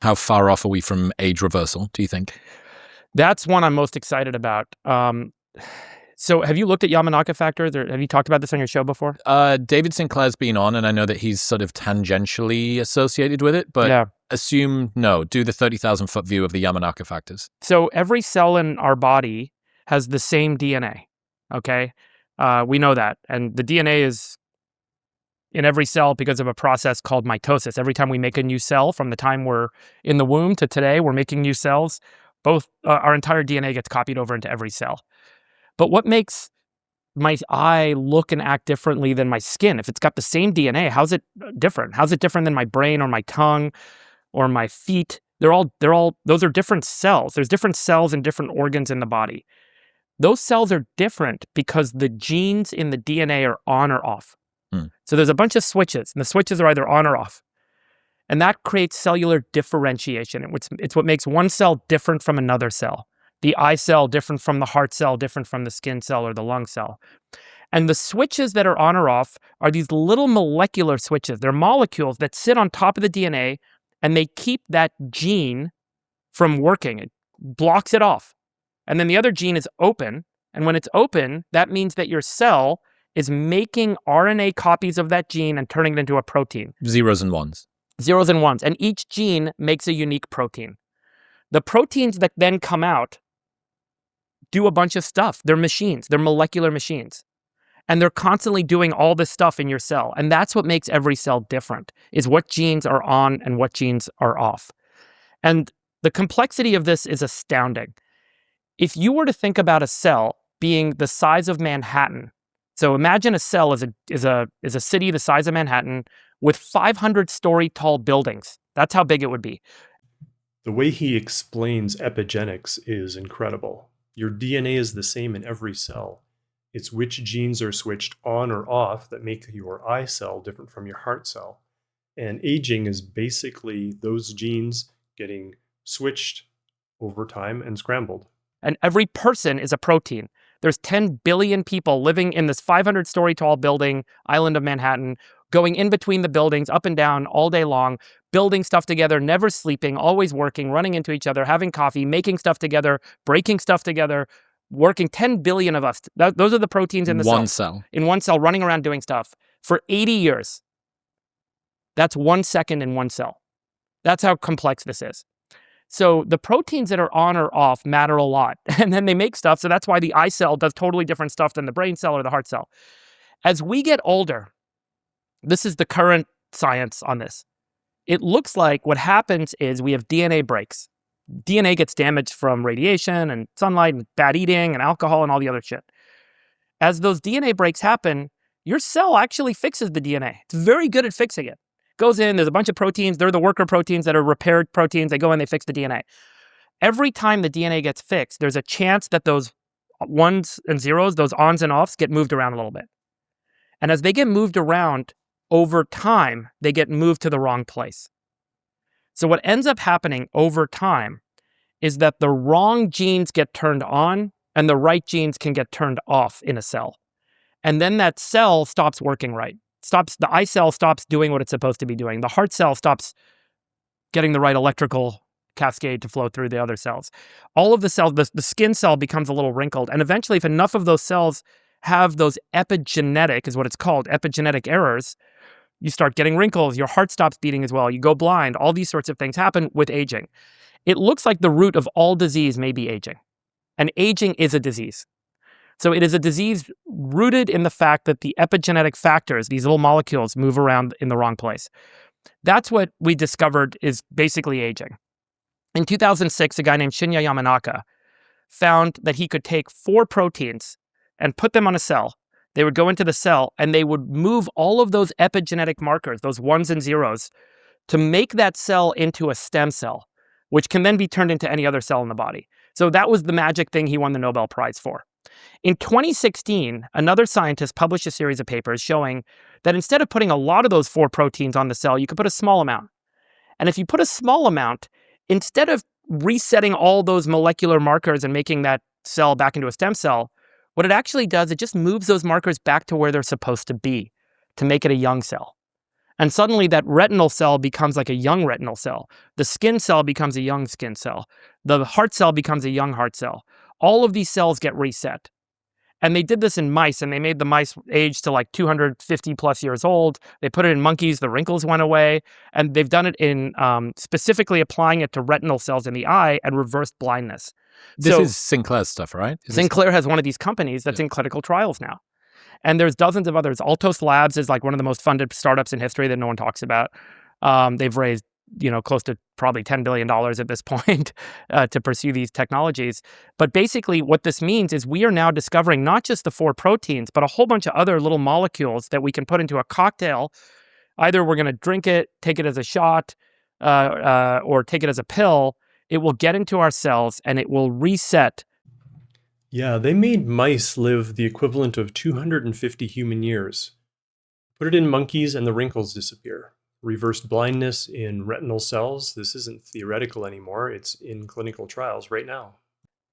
How far off are we from age reversal, do you think? That's one I'm most excited about. So have you looked at Yamanaka factors, or have you talked about this on your show before? David Sinclair's been on, and I know that he's sort of tangentially associated with it, but Yeah. assume no. Do the 30,000-foot view of the Yamanaka factors. So every cell in our body has the same DNA, okay? We know that. And the DNA is in every cell because of a process called mitosis. Every time we make a new cell, from the time we're in the womb to today, we're making new cells. Both our entire DNA gets copied over into every cell. But what makes my eye look and act differently than my skin? If it's got the same DNA, how's it different? How's it different than my brain or my tongue or my feet? Those are different cells. There's different cells and different organs in the body. Those cells are different because the genes in the DNA are on or off. So there's a bunch of switches, and the switches are either on or off. And that creates cellular differentiation. It's what makes one cell different from another cell. The eye cell different from the heart cell, different from the skin cell or the lung cell. And the switches that are on or off are these little molecular switches. They're molecules that sit on top of the DNA, and they keep that gene from working. It blocks it off. And then the other gene is open. And when it's open, that means that your cell is making RNA copies of that gene and turning it into a protein. Zeros and ones. Zeros and ones. And each gene makes a unique protein. The proteins that then come out do a bunch of stuff. They're machines. They're molecular machines. And they're constantly doing all this stuff in your cell. And that's what makes every cell different, is what genes are on and what genes are off. And the complexity of this is astounding. If you were to think about a cell being the size of Manhattan, so imagine a cell is a city the size of Manhattan with 500-story tall buildings. That's how big it would be. The way he explains epigenetics is incredible. Your DNA is the same in every cell. It's which genes are switched on or off that make your eye cell different from your heart cell. And aging is basically those genes getting switched over time and scrambled. And every person is a protein. There's 10 billion people living in this 500-story tall building, island of Manhattan, going in between the buildings, up and down all day long, building stuff together, never sleeping, always working, running into each other, having coffee, making stuff together, breaking stuff together, working. 10 billion of us. Those are the proteins in the one cell. In one cell, running around doing stuff for 80 years. That's 1 second in one cell. That's how complex this is. So the proteins that are on or off matter a lot. And then they make stuff. So that's why the eye cell does totally different stuff than the brain cell or the heart cell. As we get older, this is the current science on this. It looks like what happens is we have DNA breaks. DNA gets damaged from radiation and sunlight and bad eating and alcohol and all the other shit. As those DNA breaks happen, your cell actually fixes the DNA. It's very good at fixing it. Goes in, there's a bunch of proteins. They're the worker proteins that are repaired proteins. They go in, they fix the DNA. Every time the DNA gets fixed, there's a chance that those ones and zeros, those ons and offs, get moved around a little bit. And as they get moved around over time, they get moved to the wrong place. So what ends up happening over time is that the wrong genes get turned on and the right genes can get turned off in a cell. And then that cell stops working right. The eye cell stops doing what it's supposed to be doing. The heart cell stops getting the right electrical cascade to flow through the other cells. All of the cells, the skin cell becomes a little wrinkled. And eventually, if enough of those cells have those epigenetic, is what it's called, epigenetic errors, you start getting wrinkles, your heart stops beating as well, you go blind, all these sorts of things happen with aging. It looks like the root of all disease may be aging. And aging is a disease. So it is a disease rooted in the fact that the epigenetic factors, these little molecules, move around in the wrong place. That's what we discovered is basically aging. In 2006, a guy named Shinya Yamanaka found that he could take 4 proteins and put them on a cell. They would go into the cell and they would move all of those epigenetic markers, those ones and zeros, to make that cell into a stem cell, which can then be turned into any other cell in the body. So that was the magic thing he won the Nobel Prize for. In 2016, another scientist published a series of papers showing that instead of putting a lot of those 4 proteins on the cell, you could put a small amount. And if you put a small amount, instead of resetting all those molecular markers and making that cell back into a stem cell, what it actually does, it just moves those markers back to where they're supposed to be to make it a young cell. And suddenly that retinal cell becomes like a young retinal cell. The skin cell becomes a young skin cell. The heart cell becomes a young heart cell. All of these cells get reset. And they did this in mice, and they made the mice age to like 250 plus years old. They put it in monkeys, the wrinkles went away. And they've done it in specifically applying it to retinal cells in the eye and reversed blindness. This is Sinclair's stuff, right? Sinclair has one of these companies that's in clinical trials now. And there's dozens of others. Altos Labs is like one of the most funded startups in history that no one talks about. They've raised, close to probably $10 billion at this point to pursue these technologies. But basically what this means is we are now discovering not just the 4 proteins, but a whole bunch of other little molecules that we can put into a cocktail. Either we're going to drink it, take it as a shot, or take it as a pill. It will get into our cells and it will reset. Yeah, they made mice live the equivalent of 250 human years. Put it in monkeys and the wrinkles disappear. Reversed blindness in retinal cells. This isn't theoretical anymore. It's in clinical trials right now.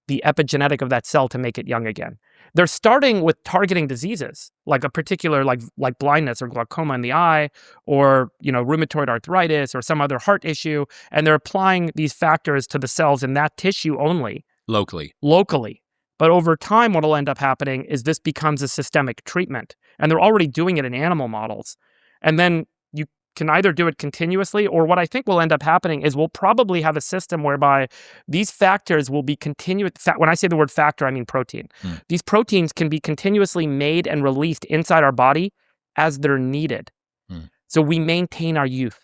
The epigenetic of that cell to make it young again. They're starting with targeting diseases, like a particular, like blindness or glaucoma in the eye, or rheumatoid arthritis or some other heart issue, and they're applying these factors to the cells in that tissue only. Locally. But over time, what will end up happening is this becomes a systemic treatment. And they're already doing it in animal models. And then you can either do it continuously, or what I think will end up happening is we'll probably have a system whereby these factors will be continuous. When I say the word factor, I mean protein. These proteins can be continuously made and released inside our body as they're needed. So we maintain our youth.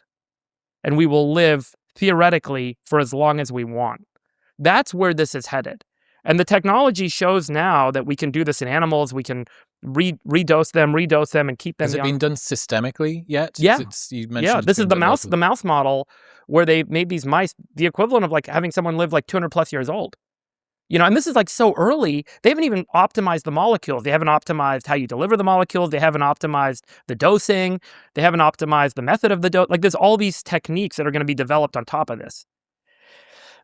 And we will live, theoretically, for as long as we want. That's where this is headed. And the technology shows now that we can do this in animals. We can redose them, and keep them young. Has it been done systemically yet? Yeah. You mentioned this is the mouse model where they made these mice the equivalent of like having someone live like 200 plus years old. And this is like so early. They haven't even optimized the molecules. They haven't optimized how you deliver the molecules. They haven't optimized the dosing. They haven't optimized the method of the dose. Like there's all these techniques that are going to be developed on top of this.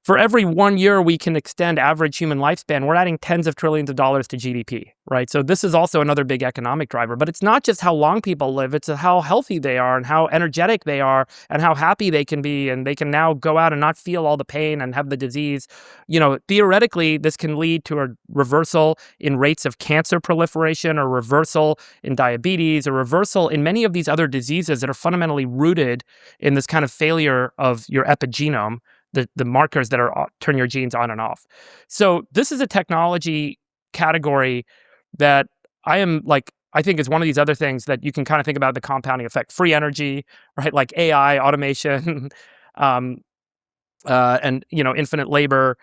For every 1 year we can extend average human lifespan, we're adding tens of trillions of dollars to GDP, right? So this is also another big economic driver. But it's not just how long people live, it's how healthy they are and how energetic they are and how happy they can be. And they can now go out and not feel all the pain and have the disease. Theoretically, this can lead to a reversal in rates of cancer proliferation, or reversal in diabetes, or reversal in many of these other diseases that are fundamentally rooted in this kind of failure of your epigenome. The markers that turn your genes on and off. So this is a technology category that I think is one of these other things that you can kind of think about the compounding effect. Free energy, right? Like AI, automation, and infinite labor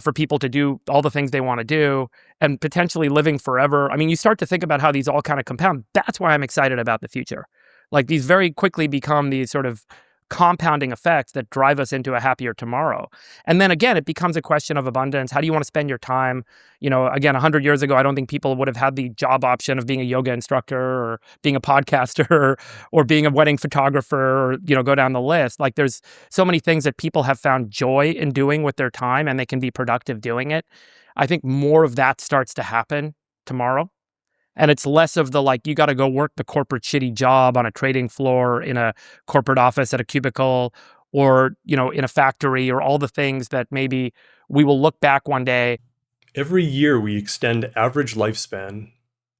for people to do all the things they want to do, and potentially living forever. I mean, you start to think about how these all kind of compound. That's why I'm excited about the future. Like these very quickly become these sort of compounding effects that drive us into a happier tomorrow. And then again, it becomes a question of abundance. How do you want to spend your time? Again, 100 years ago, I don't think people would have had the job option of being a yoga instructor or being a podcaster or being a wedding photographer or, go down the list. Like there's so many things that people have found joy in doing with their time, and they can be productive doing it. I think more of that starts to happen tomorrow. And it's less of the you got to go work the corporate shitty job on a trading floor, in a corporate office at a cubicle, or, in a factory, or all the things that maybe we will look back one day. Every year we extend average lifespan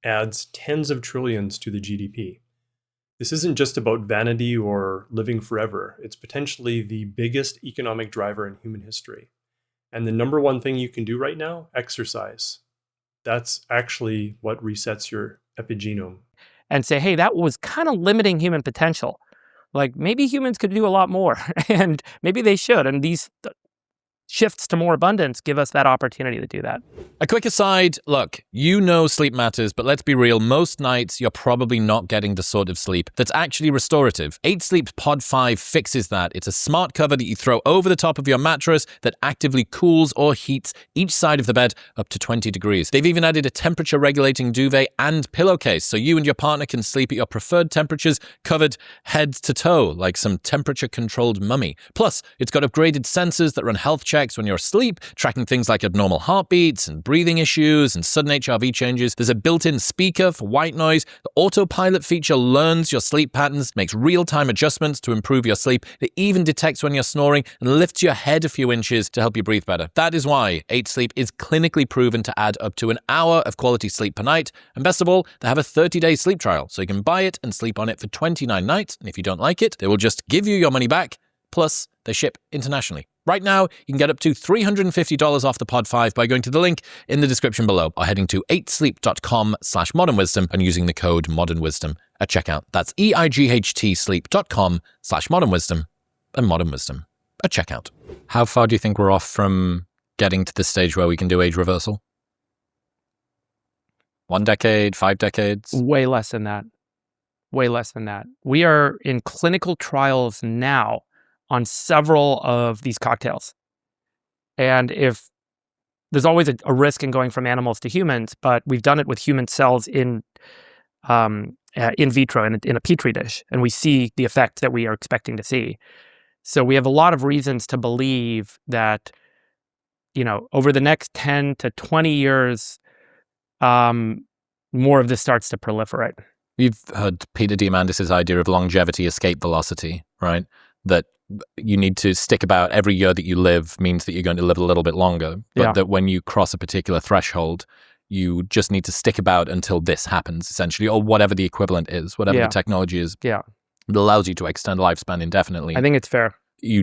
adds tens of trillions to the GDP. This isn't just about vanity or living forever. It's potentially the biggest economic driver in human history. And the number one thing you can do right now, exercise. That's actually what resets your epigenome. And say, hey, that was kind of limiting human potential. Like maybe humans could do a lot more, and maybe they should. And these shifts to more abundance give us that opportunity to do that. A quick aside, look, sleep matters, but let's be real, most nights you're probably not getting the sort of sleep that's actually restorative. 8 Sleep Pod 5 fixes that. It's a smart cover that you throw over the top of your mattress that actively cools or heats each side of the bed up to 20 degrees. They've even added a temperature regulating duvet and pillowcase so you and your partner can sleep at your preferred temperatures, covered head to toe like some temperature controlled mummy. Plus, it's got upgraded sensors that run health checks checks when you're asleep, tracking things like abnormal heartbeats and breathing issues and sudden HRV changes. There's a built-in speaker for white noise. The autopilot feature learns your sleep patterns, makes real-time adjustments to improve your sleep. It even detects when you're snoring and lifts your head a few inches to help you breathe better. That is why 8 Sleep is clinically proven to add up to an hour of quality sleep per night. And best of all, they have a 30-day sleep trial, so you can buy it and sleep on it for 29 nights. And if you don't like it, they will just give you your money back. Plus, they ship internationally. Right now, you can get up to $350 off the Pod 5 by going to the link in the description below or heading to 8sleep.com/modernwisdom and using the code modernwisdom at checkout. That's EIGHTsleep.com/modernwisdom and modernwisdom at checkout. How far do you think we're off from getting to the stage where we can do age reversal? 1 decade, 5 decades? Way less than that. Way less than that. We are in clinical trials now on several of these cocktails. And if there's always a risk in going from animals to humans, but we've done it with human cells in vitro in a petri dish, and we see the effect that we are expecting to see. So we have a lot of reasons to believe that, over the next 10 to 20 years, more of this starts to proliferate. You've heard Peter Diamandis' idea of longevity escape velocity, right? That you need to stick about every year that you live means that you're going to live a little bit longer. But that when you cross a particular threshold, you just need to stick about until this happens, essentially, or whatever the equivalent is, whatever the technology is. Yeah. It allows you to extend lifespan indefinitely. I think it's fair.